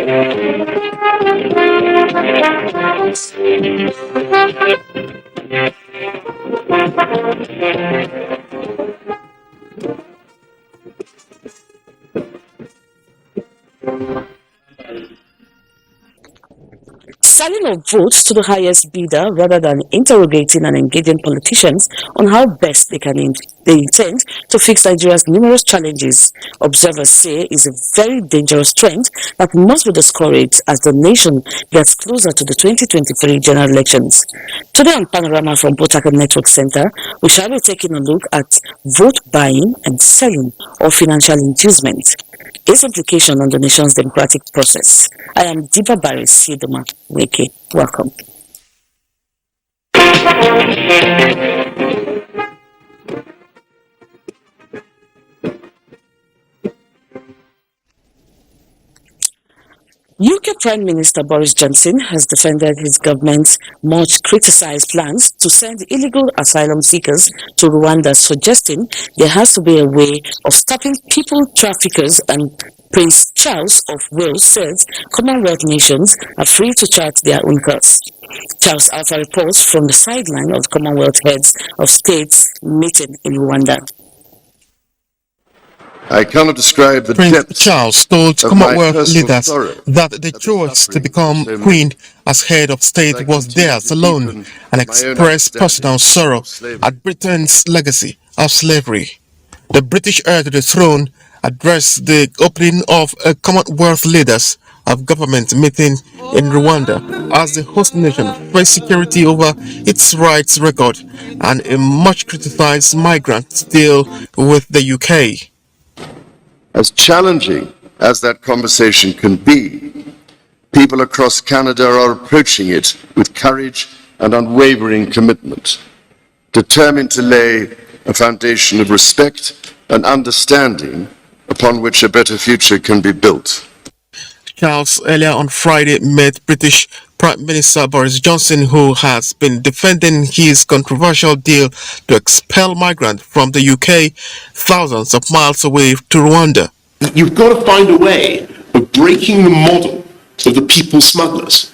Selling of votes to the highest bidder rather than interrogating and engaging politicians on how best they intend to fix Nigeria's numerous challenges, observers say is a very dangerous trend that must be discouraged as the nation gets closer to the 2023 general elections. Today on Panorama from Botaka Network Center, we shall be taking a look at vote buying and selling of financial inducement, its implication on the nation's democratic process. I am Diva Barry Sidoma Weke. Welcome. UK Prime Minister Boris Johnson has defended his government's much criticized plans to send illegal asylum seekers to Rwanda, suggesting there has to be a way of stopping people traffickers, and Prince Charles of Wales says Commonwealth nations are free to chart their own course. Charles Alpha reports from the sideline of Commonwealth heads of states meeting in Rwanda. I cannot describe the Prince Charles told Commonwealth leaders that the choice to become Queen as head of state was theirs alone, and expressed personal sorrow at Britain's legacy of slavery. The British heir to the throne addressed the opening of a Commonwealth leaders of government meeting in Rwanda as the host nation faced security over its rights record and a much criticized migrant deal with the UK. As challenging as that conversation can be, people across Canada are approaching it with courage and unwavering commitment, determined to lay a foundation of respect and understanding upon which a better future can be built. Charles earlier on Friday met British Prime Minister Boris Johnson, who has been defending his controversial deal to expel migrants from the UK thousands of miles away to Rwanda. You've got to find a way of breaking the model of the people smugglers.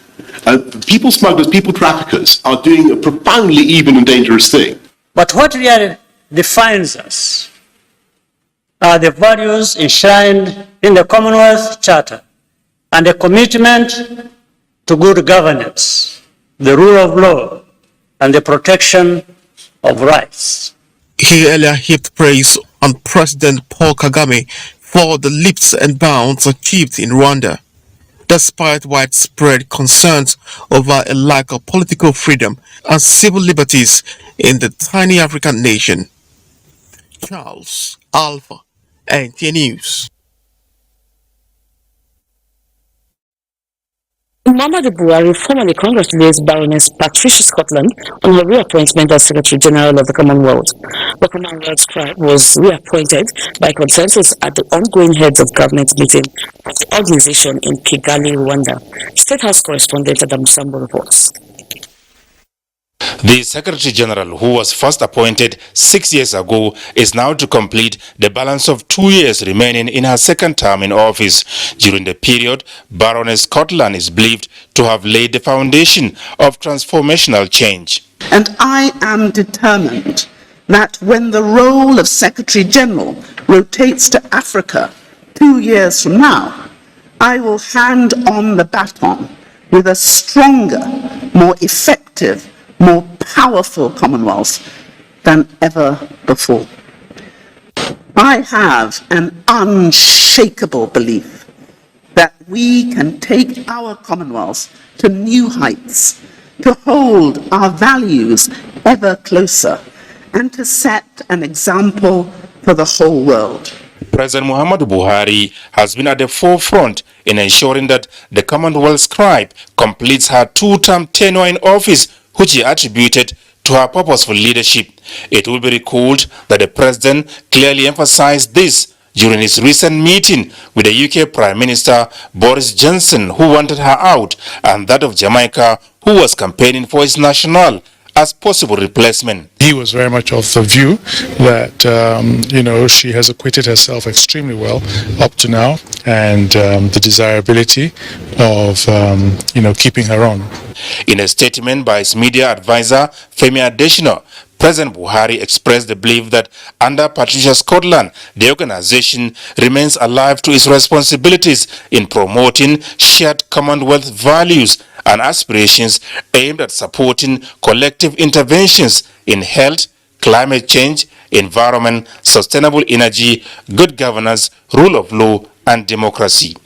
People smugglers, people traffickers are doing a profoundly evil and dangerous thing. But what really defines us are the values enshrined in the Commonwealth Charter and a commitment to good governance, the rule of law, and the protection of rights. He earlier heaped praise on President Paul Kagame for the leaps and bounds achieved in Rwanda, despite widespread concerns over a lack of political freedom and civil liberties in the tiny African nation. Charles Alpha, NTA News. Muhammadu Buhari formally congratulates Baroness Patricia Scotland on her reappointment as Secretary General of the Commonwealth. The Commonwealth scribe was reappointed by consensus at the ongoing heads of government meeting of the organization in Kigali, Rwanda. State House correspondent Adam Sambo reports. The Secretary General, who was first appointed 6 years ago, is now to complete the balance of 2 years remaining in her second term in office. During the period, Baroness Scotland is believed to have laid the foundation of transformational change. And I am determined that when the role of Secretary General rotates to Africa 2 years from now, I will hand on the baton with a stronger, more effective, more powerful Commonwealth than ever before. I have an unshakable belief that we can take our Commonwealth to new heights, to hold our values ever closer, and to set an example for the whole world. President Muhammadu Buhari has been at the forefront in ensuring that the Commonwealth scribe completes her two-term tenure in office, which he attributed to her purposeful leadership. It will be recalled that the President clearly emphasized this during his recent meeting with the UK Prime Minister Boris Johnson, who wanted her out, and that of Jamaica, who was campaigning for his national as possible replacement. He was very much of the view that, she has acquitted herself extremely well up to now, and the desirability of, keeping her on. In a statement by his media advisor, Femi Adesina, President Buhari expressed the belief that under Patricia Scotland, the organization remains alive to its responsibilities in promoting shared Commonwealth values and aspirations aimed at supporting collective interventions in health, climate change, environment, sustainable energy, good governance, rule of law, and democracy.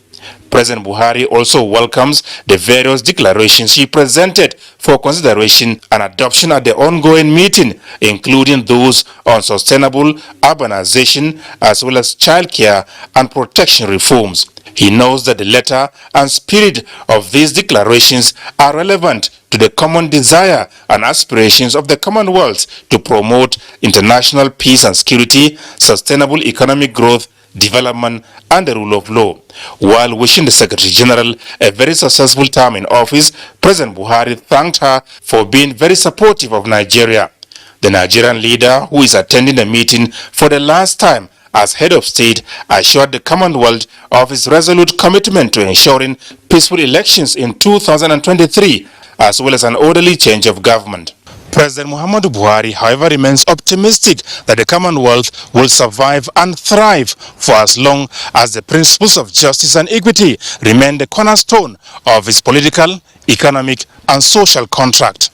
President Buhari also welcomes the various declarations he presented for consideration and adoption at the ongoing meeting, including those on sustainable urbanization as well as childcare and protection reforms. He knows that the letter and spirit of these declarations are relevant to the common desire and aspirations of the Commonwealth to promote international peace and security, sustainable economic growth, development, and the rule of law. While wishing the Secretary General a very successful term in office, President Buhari thanked her for being very supportive of Nigeria. The Nigerian leader, who is attending the meeting for the last time as head of state, assured the Commonwealth of his resolute commitment to ensuring peaceful elections in 2023, as well as an orderly change of government. President Muhammadu Buhari, however, remains optimistic that the Commonwealth will survive and thrive for as long as the principles of justice and equity remain the cornerstone of its political, economic, and social contract.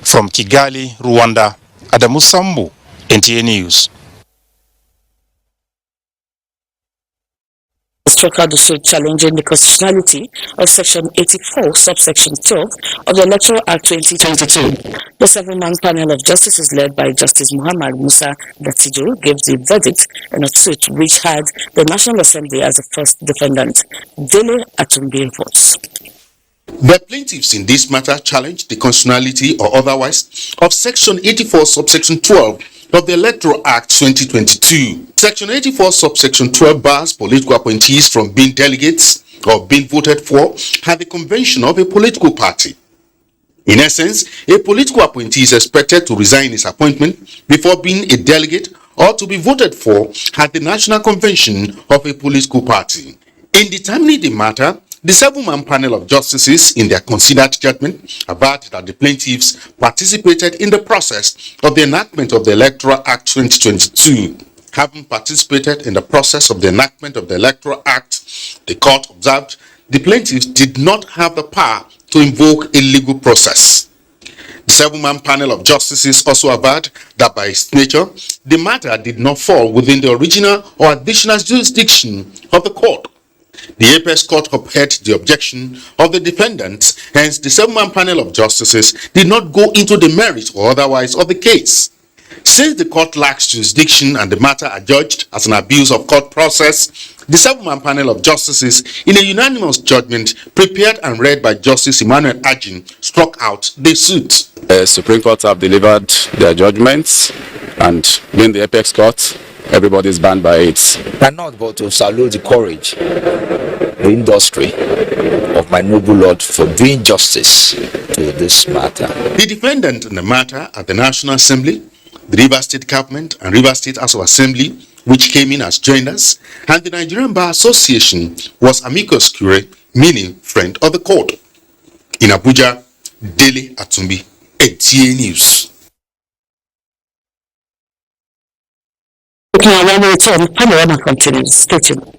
From Kigali, Rwanda, Adamu Sambu, NTA News. Struck out the suit challenging the constitutionality of Section 84, subsection 12 of the Electoral Act 2022. The seven-man panel of justices led by Justice Muhammad Musa Datijo gave the verdict in a suit which had the National Assembly as the first defendant. Dele Atumbi reports. The plaintiffs in this matter challenged the constitutionality or otherwise of Section 84, subsection 12 of the Electoral Act 2022. Section 84, subsection 12 bars political appointees from being delegates or being voted for at the convention of a political party. In essence, a political appointee is expected to resign his appointment before being a delegate or to be voted for at the national convention of a political party. In determining the matter, the seven-man panel of justices, in their considered judgment, averred that the plaintiffs participated in the process of the enactment of the Electoral Act 2022. Having participated in the process of the enactment of the Electoral Act, the court observed the plaintiffs did not have the power to invoke a legal process. The seven-man panel of justices also averred that by its nature, the matter did not fall within the original or additional jurisdiction of the court. The Apex Court upheld the objection of the defendants, hence the seven-man panel of justices did not go into the merits or otherwise of the case. Since the court lacks jurisdiction and the matter adjudged as an abuse of court process, the seven-man panel of justices, in a unanimous judgment prepared and read by Justice Emmanuel Ajin, struck out the suit. The Supreme Court have delivered their judgments, and being the Apex Court, everybody is bound by it. Cannot but to salute the courage, the industry of my noble lord for doing justice to this matter. The defendant in the matter at the National Assembly, the Rivers State Government and Rivers State House of Assembly, which came in as joiners, and the Nigerian Bar Association was amicus curiae, meaning friend of the court. In Abuja, Dele Atumbi, NTA News. Okay, when we return, Panorama continues. Stay tuned.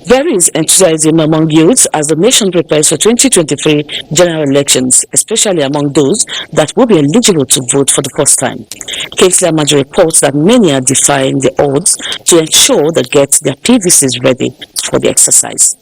There is enthusiasm among youths as the nation prepares for 2023 general elections, especially among those that will be eligible to vote for the first time. KCR Major reports that many are defying the odds to ensure they get their PVCs ready for the exercise.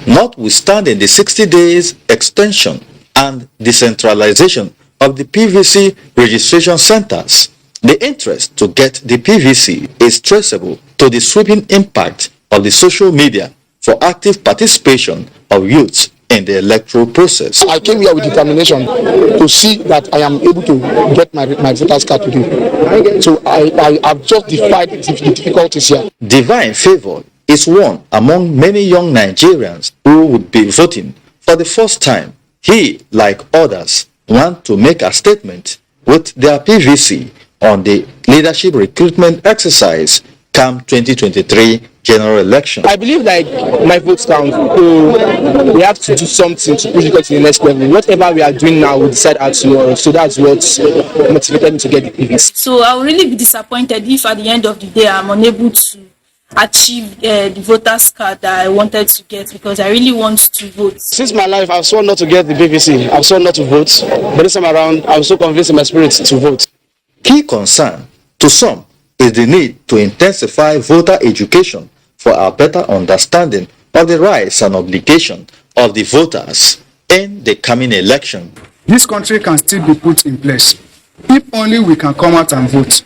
Notwithstanding the 60 days extension and decentralization of the PVC registration centers, the interest to get the PVC is traceable to the sweeping impact of the social media for active participation of youths in the electoral process. I came here with determination to see that I am able to get my voter's card today. So I have just defied the difficulties here. Divine favor is one among many young Nigerians who would be voting for the first time He, like others, want to make a statement with their PVC on the leadership recruitment exercise come 2023 general election. I believe like my votes count, so we have to do something to push it to the next level. Whatever we are doing now, we decide how tomorrow. So that's what motivated me to get the PVC. So I will really be disappointed if at the end of the day I'm unable to achieve the voters card that I wanted to get, because I really want to vote. Since my life, I've sworn not to get the PVC. I've sworn not to vote. But this time around, I'm so convinced in my spirit to vote. Key concern to some is the need to intensify voter education for a better understanding of the rights and obligations of the voters in the coming election. This country can still be put in place if only we can come out and vote.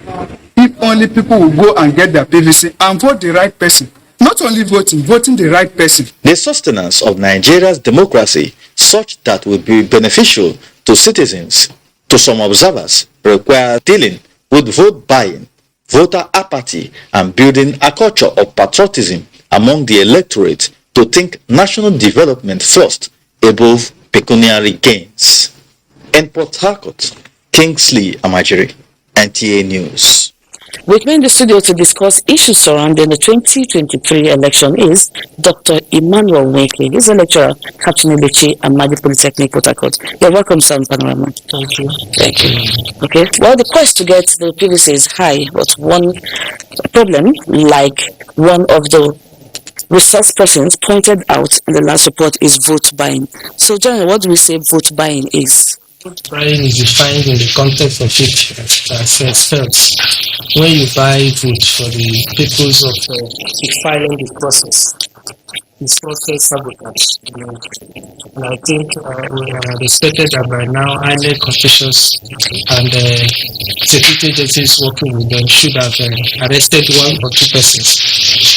If only people will go and get their PVC and vote the right person. Not only voting the right person. The sustenance of Nigeria's democracy, such that will be beneficial to citizens, to some observers, require dealing with vote buying, voter apathy, and building a culture of patriotism among the electorate to think national development first above pecuniary gains. In Port Harcourt, Kingsley Amajiri, NTA News. With me in the studio to discuss issues surrounding the 2023 election is Dr. Emmanuel Weke. He's a lecturer, Captain Ibechi, Amadi Polytechnic, Port Harcourt. You're welcome, sir, on Panorama. Thank you. Thank you. Okay. Well, the quest to get the PVC is high, but one problem, like one of the resource persons pointed out in the last report, is vote buying. So, John, what do we say vote buying is? Vote buying is defined in the context of it as follows. When you buy vote for the purpose of defiling the process, it's process sabotage. And I think we are expected that by now INEC officials and security agencies working with them should have arrested one or two persons.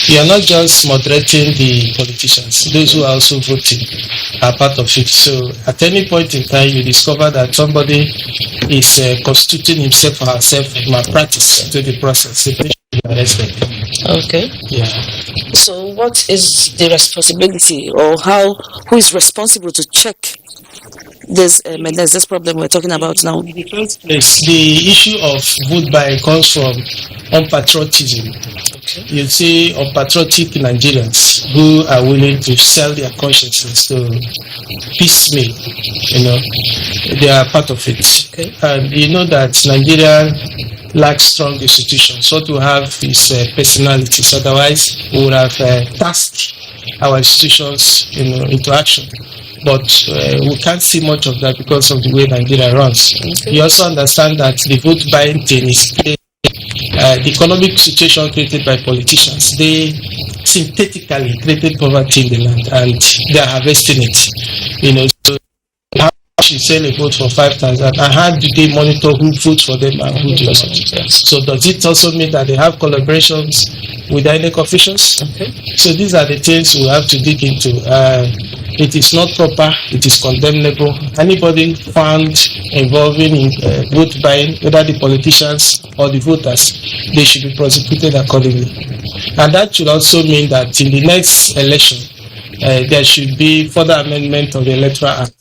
You are not just moderating the politicians; those who are also voting are part of it. So at any point in time, you discover that somebody is constituting himself or herself malpractice to the process. They should be arrested. Okay. Yeah. So what is the responsibility, or who is responsible to check this problem we're talking about now? In the first place, the issue of vote buying comes from unpatriotism. Okay. You see unpatriotic Nigerians who are willing to sell their consciences to piecemeal, they are part of it. Okay. And you know that Nigeria lacks strong institutions. What we have is personalities. Otherwise, we would have tasked our institutions, into action. But we can't see much of that because of the way Nigeria runs. Okay. You also understand that the vote buying thing is the economic situation created by politicians. They synthetically created poverty in the land and they are harvesting it. So how you sell a vote for 5,000 and how do they monitor who votes for them and who doesn't? So does it also mean that they have collaborations with INEC officials? Okay. So these are the things we have to dig into. It is not proper, it is condemnable. Anybody found involving in vote buying, whether the politicians or the voters, they should be prosecuted accordingly. And that should also mean that in the next election, there should be further amendment of the Electoral Act.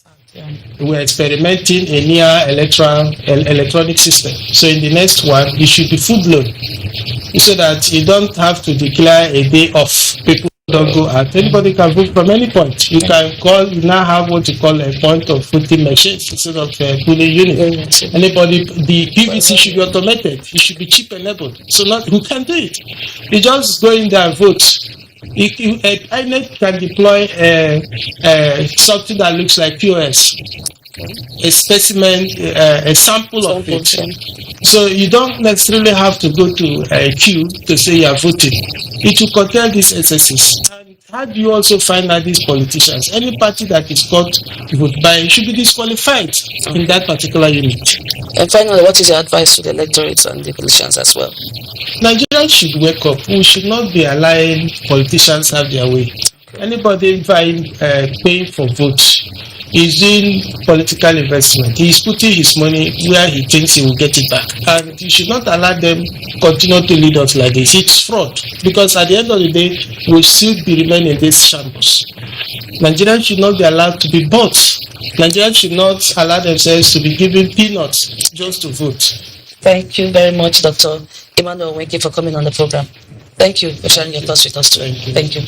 We're experimenting a near electronic system. So in the next one, it should be full-blown, so that you don't have to declare a day off. People don't go out. Anybody can vote from any point. You now have what you call a point of voting machines instead of polling unit. Anybody, the PVC should be automated. It should be chip enabled. So who can do it? You just go in there and vote. INEC can deploy something that looks like POS, a specimen, a sample of it. So you don't necessarily have to go to a queue to say you are voting. It will contain these excesses. And how do you also find out these politicians? Any party that is caught vote buying should be disqualified in that particular unit. And finally, what is your advice to the electorate and the politicians as well? Nigerians should wake up. We should not be allowing politicians have their way. Anybody paying for votes is doing political investment. He is putting his money where he thinks he will get it back. And you should not allow them continue to lead us like this. It's fraud. Because at the end of the day, we'll still be remaining in this shambles. Nigerians should not be allowed to be bought Nigerians should not allow themselves to be given peanuts just to vote. Thank you very much, Dr. Emmanuel Wenke, for coming on the program. Thank you for sharing your thoughts with us today. Thank you.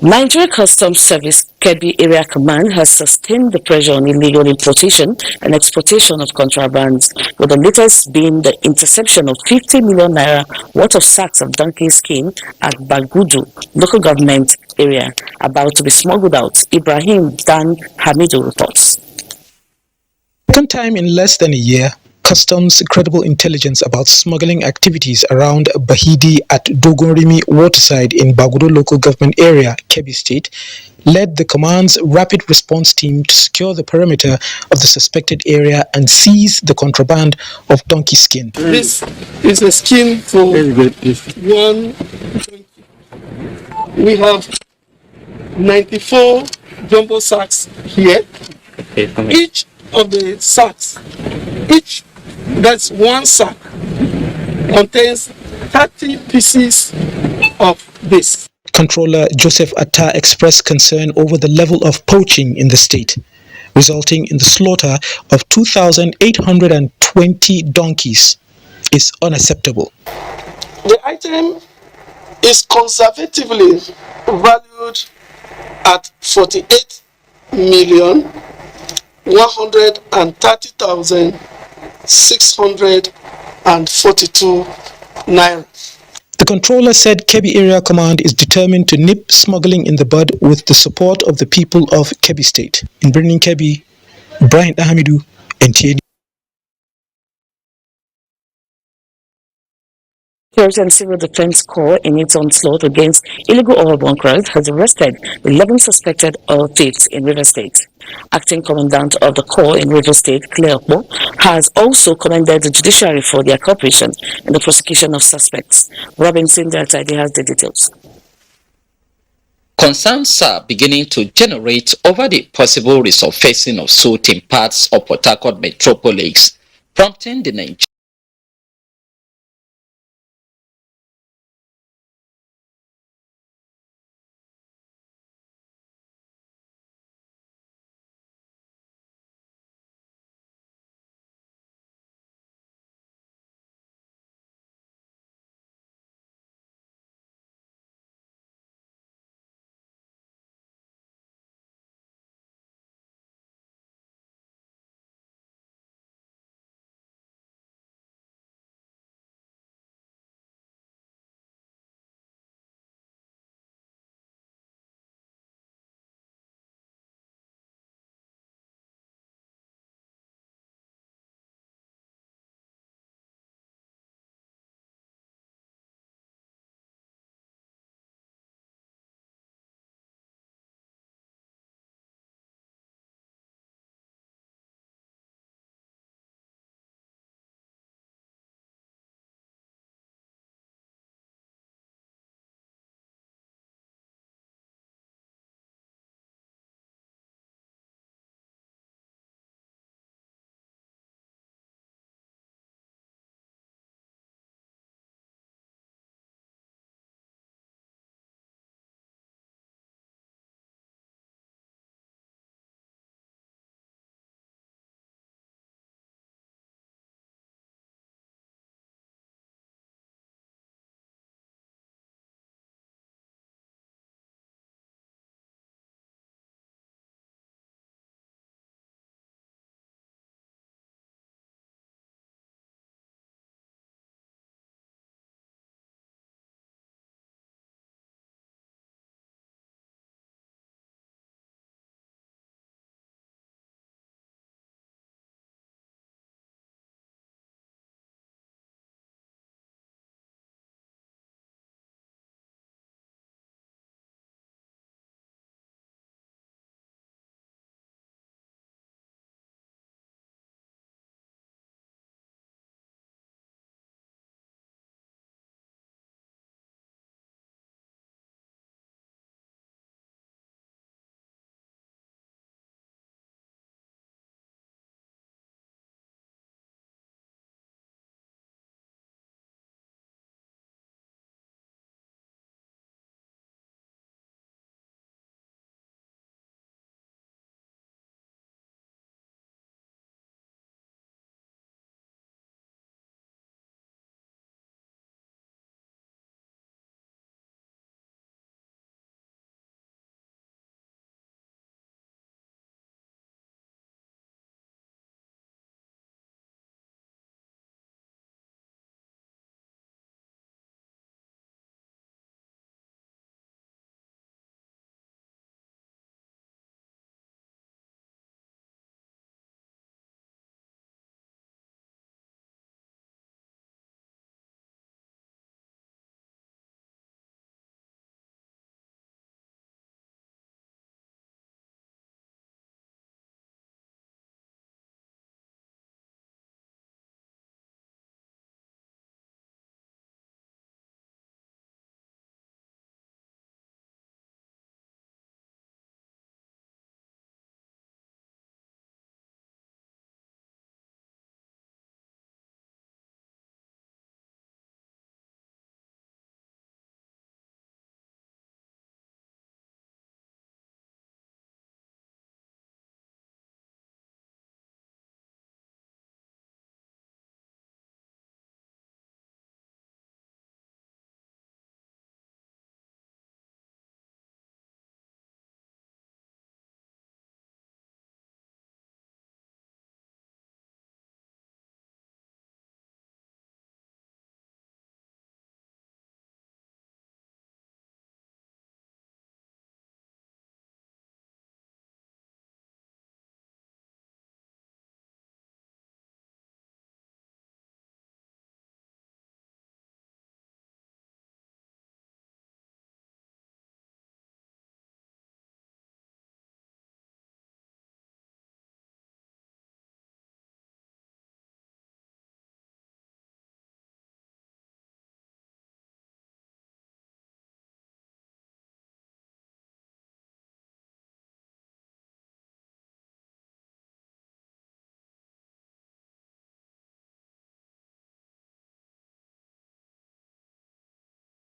Nigeria Customs Service Kebbi Area Command has sustained the pressure on illegal importation and exportation of contrabands, with the latest being the interception of 50 million naira worth of sacks of donkey skin at Bagudu local government area, about to be smuggled out. Ibrahim Dan Hamidu reports. Second time in less than a year, Customs credible intelligence about smuggling activities around Bahidi at Dogonrimi waterside in Bagudo local government area, Kebbi State, led the command's rapid response team to secure the perimeter of the suspected area and seize the contraband of donkey skin. This is a skin for one. We have 94 jumbo sacks here. Each of the sacks, that's one sack, contains 30 pieces of this. Controller Joseph Atta expressed concern over the level of poaching in the state, resulting in the slaughter of 2,820 donkeys, is unacceptable. The item is conservatively valued at 48,130,642 naira. The controller said Kebbi Area Command is determined to nip smuggling in the bud with the support of the people of Kebbi State. In Birnin Kebbi, Brian Ahamidu, NTA. Security and Civil Defense Corps, in its onslaught against illegal oil bunkers, has arrested 11 suspected oil thieves in River State. Acting Commandant of the Corps in River State, Claire Okbo, has also commended the judiciary for their cooperation in the prosecution of suspects. Robinson Deltide has the details. Concerns are beginning to generate over the possible resurfacing of soot in parts of Port Harcourt metropolis, prompting the Nigerian